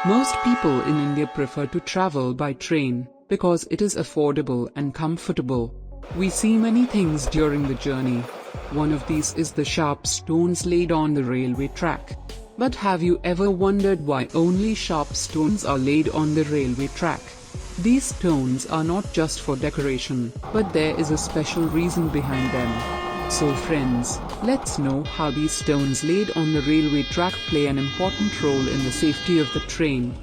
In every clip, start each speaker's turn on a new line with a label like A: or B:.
A: Most people in India prefer to travel by train because it is affordable and comfortable. We see many things during the journey. One of these is the sharp stones laid on the railway track. But have you ever wondered why only sharp stones are laid on the railway track? These stones are not just for decoration, but there is a special reason behind them. So friends, let's know how these stones laid on the railway track play an important role in the safety of the train.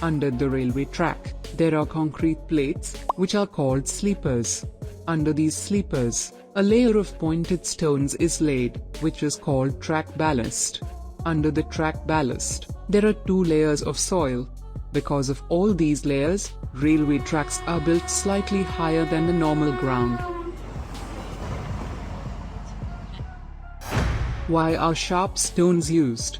A: Under the railway track, there are concrete plates, which are called sleepers. Under these sleepers, a layer of pointed stones is laid, which is called track ballast. Under the track ballast, there are two layers of soil. Because of all these layers, railway tracks are built slightly higher than the normal ground. Why are sharp stones used?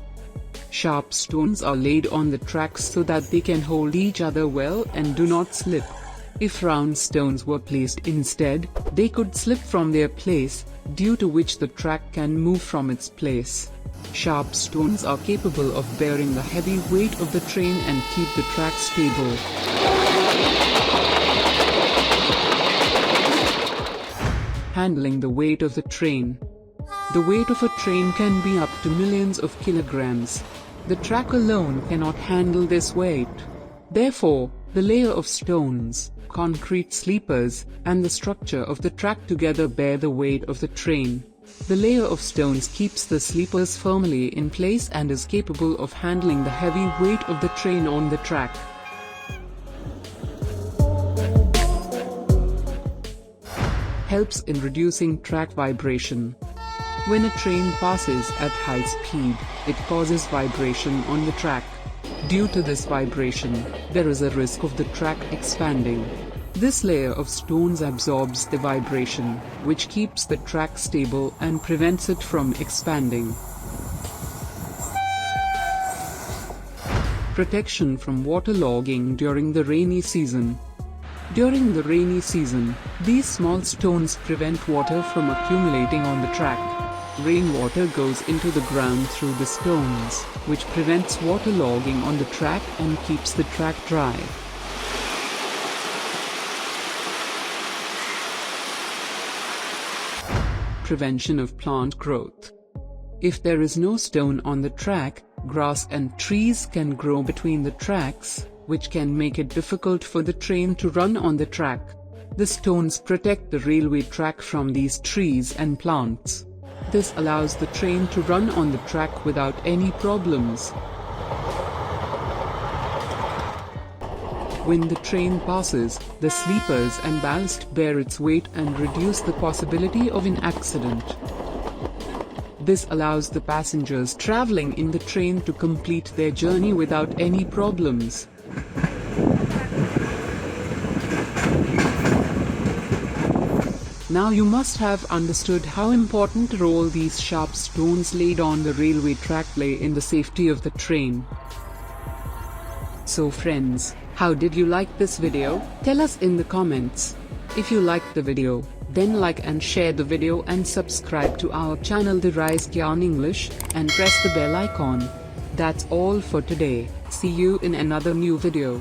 A: Sharp stones are laid on the tracks so that they can hold each other well and do not slip. If round stones were placed instead, they could slip from their place, due to which the track can move from its place. Sharp stones are capable of bearing the heavy weight of the train and keep the track stable. Handling the weight of the train. The weight of a train can be up to millions of kilograms. The track alone cannot handle this weight. Therefore, the layer of stones, concrete sleepers, and the structure of the track together bear the weight of the train. The layer of stones keeps the sleepers firmly in place and is capable of handling the heavy weight of the train on the track. Helps in reducing track vibration. When a train passes at high speed, it causes vibration on the track. Due to this vibration, there is a risk of the track expanding. This layer of stones absorbs the vibration, which keeps the track stable and prevents it from expanding. Protection from waterlogging during the rainy season. During the rainy season, these small stones prevent water from accumulating on the track. Rainwater goes into the ground through the stones, which prevents waterlogging on the track and keeps the track dry. Prevention of plant growth. If there is no stone on the track, grass and trees can grow between the tracks, which can make it difficult for the train to run on the track. The stones protect the railway track from these trees and plants. This allows the train to run on the track without any problems. When the train passes, the sleepers and ballast bear its weight and reduce the possibility of an accident. This allows the passengers traveling in the train to complete their journey without any problems. Now you must have understood how important role these sharp stones laid on the railway track play in the safety of the train. So friends, how did you like this video? Tell us in the comments. If you liked the video, then like and share the video and subscribe to our channel The Rise Gyan English and press the bell icon. That's all for today. See you in another new video.